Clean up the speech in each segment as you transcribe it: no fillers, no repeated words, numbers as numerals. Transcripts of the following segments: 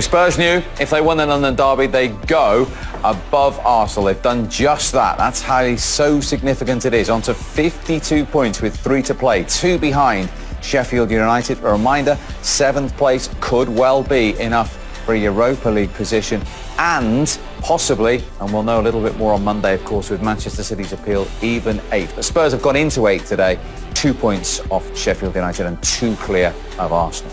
Spurs knew if they won the London derby, they go above Arsenal. They've done just that. That's how so significant it is. On to 52 points with 3 to play, 2 behind Sheffield United. A reminder, 7th place could well be enough for a Europa League position and possibly, and we'll know a little bit more on Monday, of course, with Manchester City's appeal, even 8th. But Spurs have gone into 8th today, 2 points off Sheffield United and 2 clear of Arsenal.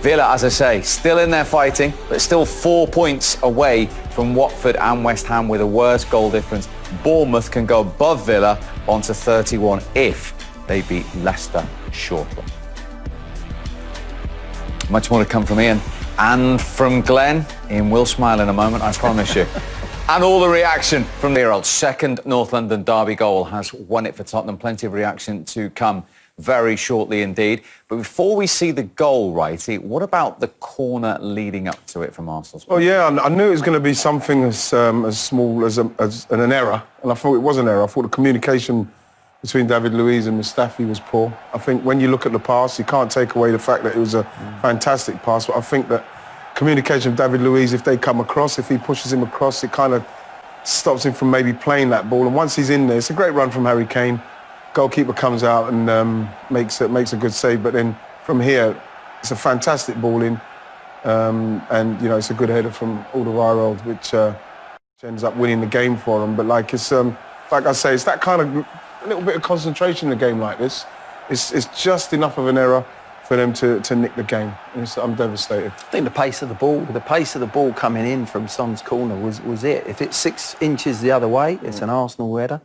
Villa, as I say, still in there fighting, but still 4 points away from Watford and West Ham with a worse goal difference. Bournemouth can go above Villa onto 31 if they beat Leicester shortly. Much more to come from Ian and from Glenn. Ian will smile in a moment, I promise you. And all the reaction from the year-old. Second North London derby goal has won it for Tottenham. Plenty of reaction to come very shortly indeed. But before we see the goal, Righty, what about the corner leading up to it from Arsenal? Oh yeah, I knew it was going to be something as small as an error, and I thought it was an error. I thought the communication between David Luiz and Mustafi was poor. I think when you look at the pass, you can't take away the fact that it was a fantastic pass, but I think that communication with David Luiz, if they come across, if he pushes him across, it kind of stops him from maybe playing that ball. And once he's in there, it's a great run from Harry Kane. Goalkeeper comes out and makes a good save, but then from here, it's a fantastic ball in, and you know it's a good header from Alderweireld, which ends up winning the game for them. But like it's like I say, it's that kind of a little bit of concentration in a game like this. It's just enough of an error for them to nick the game. I'm devastated. I think the pace of the ball coming in from Son's corner was it. If it's 6 inches the other way, it's an Arsenal header.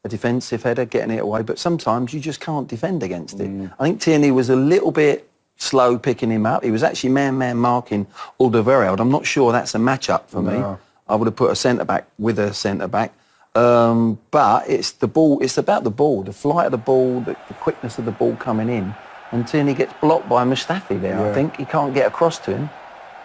A defensive header, getting it away, but sometimes you just can't defend against it. I think Tierney was a little bit slow picking him up. He was actually man-man marking Alderweireld. I'm not sure that's a match-up for me. I would have put a centre-back with a centre-back. But it's the ball. It's about the ball, the flight of the ball, the quickness of the ball coming in. And Tierney gets blocked by Mustafi there, I think. He can't get across to him.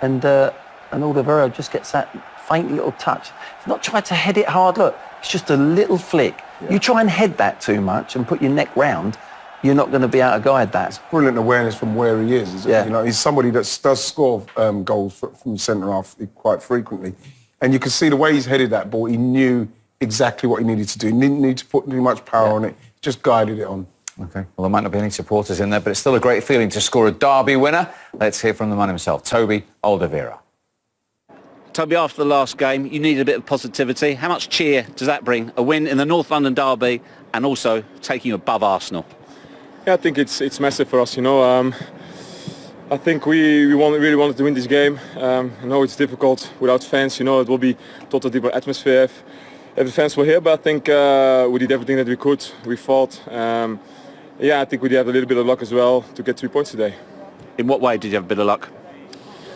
And Alderweireld just gets that faint little touch. He's not trying to head it hard, look. It's just a little flick. You try and head that too much and put your neck round, you're not going to be able to guide that. It's brilliant awareness from where he is. You know, he's somebody that does score goals from centre half quite frequently, and you can see the way he's headed that ball. He knew exactly what he needed to do. He didn't need to put too much power on it. Just guided it on. Okay. Well, there might not be any supporters in there, but it's still a great feeling to score a derby winner. Let's hear from the man himself, Toby Alderweireld. Toby, after the last game, you needed a bit of positivity. How much cheer does that bring? A win in the North London derby and also taking you above Arsenal. Yeah, I think it's massive for us. You know, I think we really wanted to win this game. I know it's difficult without fans. You know, it will be total different atmosphere if the fans were here. But I think we did everything that we could. We fought. Yeah, I think we did have a little bit of luck as well to get 3 points today. In what way did you have a bit of luck?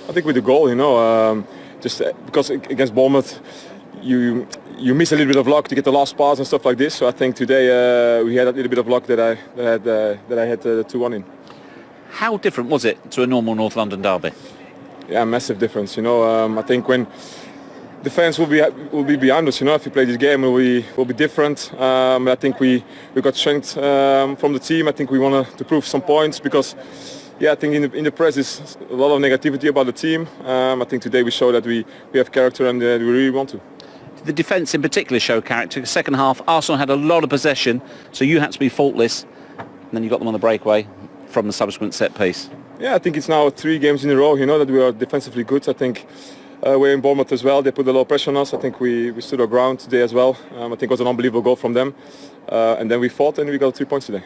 I think with the goal, you know. Just because against Bournemouth, you miss a little bit of luck to get the last pass and stuff like this. So I think today we had a little bit of luck that I had the 2-1 in. How different was it to a normal North London derby? Yeah, massive difference. You know, I think when the fans will be behind us, you know, if we play this game, will be different. I think we got strength from the team. I think we wanted to prove some points because. Yeah, I think in the press is a lot of negativity about the team. I think today we show that we have character and we really want to. Did the defence in particular show character? The second half, Arsenal had a lot of possession, so you had to be faultless. And then you got them on the breakaway from the subsequent set piece. Yeah, I think it's now 3 games in a row, you know, that we are defensively good. I think we're in Bournemouth as well. They put a lot of pressure on us. I think we stood our ground today as well. I think it was an unbelievable goal from them. And then we fought and we got 3 points today.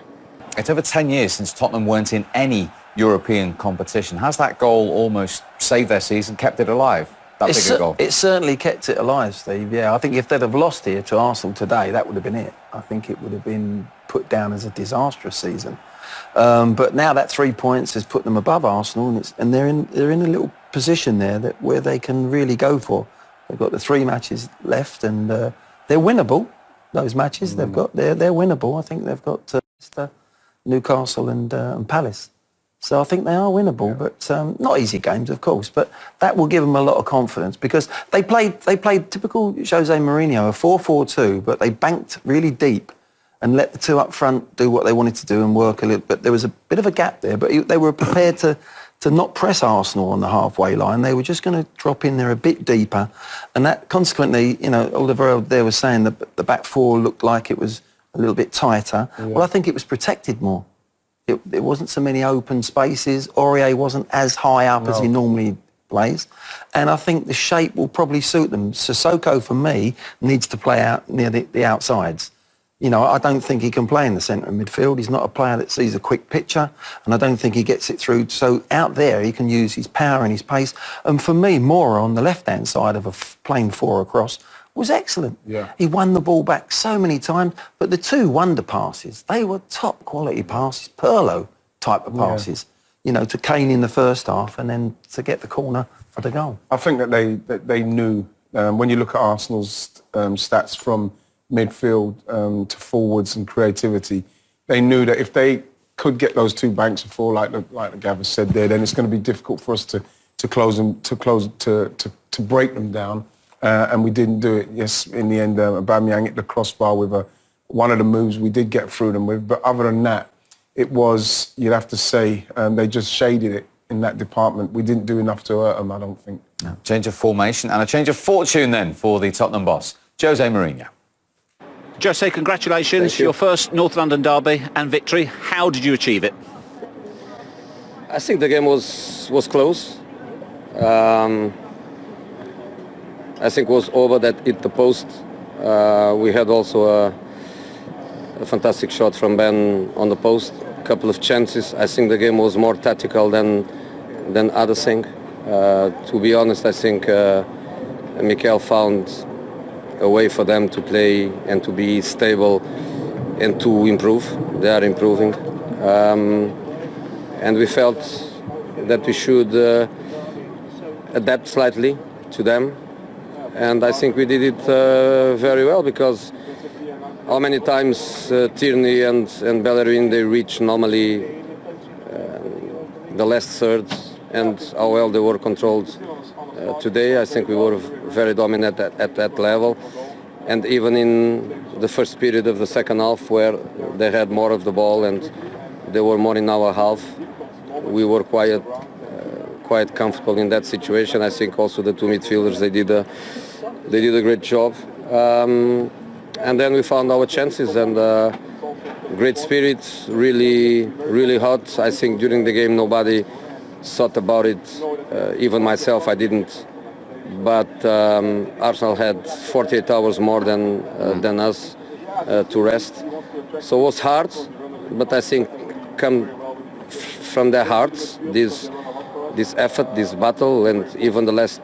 It's over 10 years since Tottenham weren't in any European competition. Has that goal almost saved their season, kept it alive? That bigger goal? It certainly kept it alive, Steve, yeah. I think if they'd have lost here to Arsenal today, that would have been it. I think it would have been put down as a disastrous season. But now that 3 points has put them above Arsenal, and they're in a little position there where they can really go for. They've got the 3 matches left, and they're winnable, those matches. They're winnable. I think they've got Newcastle and Palace. So I think they are winnable, but not easy games, of course. But that will give them a lot of confidence because they played typical Jose Mourinho, a 4-4-2, but they banked really deep and let the 2 up front do what they wanted to do and work a little. But there was a bit of a gap there, but they were prepared to not press Arsenal on the halfway line. They were just going to drop in there a bit deeper. And that, consequently, you know, Oliver there was saying that the back four looked like it was a little bit tighter. Yeah. Well, I think it was protected more. It wasn't so many open spaces. Aurier wasn't as high up as he normally plays. And I think the shape will probably suit them. Sissoko, for me, needs to play out near the outsides. You know, I don't think he can play in the centre of midfield. He's not a player that sees a quick picture, and I don't think he gets it through. So out there, he can use his power and his pace. And for me, Moura on the left-hand side of a plain four across was excellent. Yeah. He won the ball back so many times, but the two wonder passes, they were top quality passes, Pirlo type of passes, you know, to Kane in the first half and then to get the corner for the goal. I think that they knew, when you look at Arsenal's stats from midfield to forwards and creativity, they knew that if they could get those two banks of four, like the Gavin said there, then it's going to be difficult for us to break them down. And we didn't do it. Yes, in the end, Aubameyang hit the crossbar with one of the moves we did get through them with. But other than that, it was, you'd have to say, they just shaded it in that department. We didn't do enough to hurt them, I don't think. No. Change of formation and a change of fortune then for the Tottenham boss, Jose Mourinho. Jose, congratulations. Your first North London derby and victory. How did you achieve it? I think the game was close. I think it was over that hit the post. We had also a fantastic shot from Ben on the post. A couple of chances. I think the game was more tactical than other thing. To be honest, I think Mikel found a way for them to play and to be stable and to improve. They are improving. And we felt that we should adapt slightly to them. And I think we did it very well, because how many times Tierney and Bellerin, they reach normally the last third, and how well they were controlled today. I think we were very dominant at that level. And even in the first period of the second half, where they had more of the ball and they were more in our half, we were quite comfortable in that situation. I think also the two midfielders, they did a great job. And then we found our chances, and great spirit, really hot. I think during the game nobody thought about it, even myself, I didn't. But Arsenal had 48 hours more than us to rest. So it was hard, but I think come from their hearts, this effort, this battle, and even the last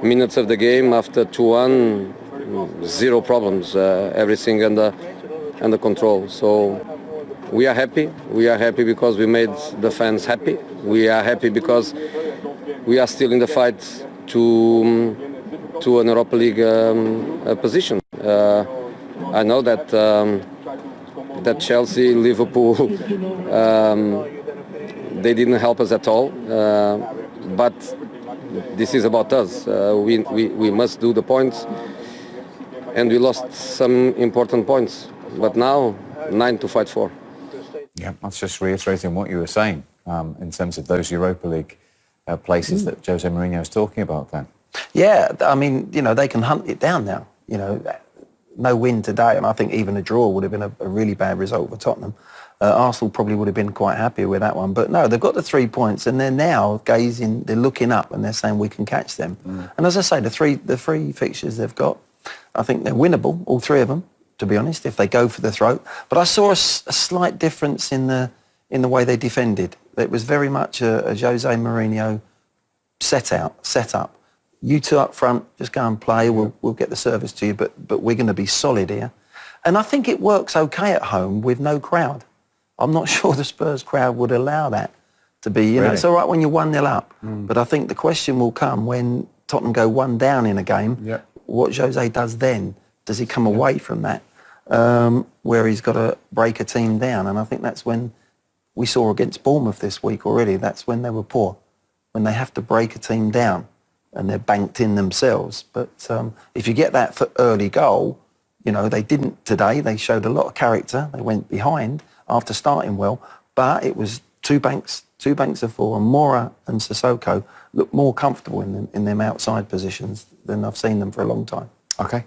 minutes of the game after 2-1, zero problems, everything under control. So we are happy. We are happy because we made the fans happy. We are happy because we are still in the fight to an Europa League position. I know that Chelsea, Liverpool, they didn't help us at all. But this is about us. We must do the points, and we lost some important points. But now, 9 to fight for. Yeah, that's just reiterating what you were saying in terms of those Europa League places that Jose Mourinho is talking about then. Yeah, I mean, you know, they can hunt it down now. You know, no win today, and I think even a draw would have been a really bad result for Tottenham. Arsenal probably would have been quite happy with that one. But no, they've got the 3 points, and they're now gazing, they're looking up, and they're saying we can catch them. And as I say, the three fixtures they've got, I think they're winnable, all three of them, to be honest, if they go for the throat. But I saw a slight difference in the way they defended. It was very much a Jose Mourinho set up. You two up front, just go and play. We'll get the service to you, but we're going to be solid here. And I think it works okay at home with no crowd. I'm not sure the Spurs crowd would allow that to be, you know, it's all right when you're 1-0 up. But I think the question will come when Tottenham go 1 down in a game, what Jose does then. Does he come away from that, where he's got to break a team down? And I think that's when we saw against Bournemouth this week already, that's when they were poor, when they have to break a team down and they're banked in themselves. But if you get that for early goal, you know, they didn't today. They showed a lot of character. They went behind after starting well, but it was two banks of four, and Mora and Sissoko look more comfortable in them outside positions than I've seen them for a long time. Okay.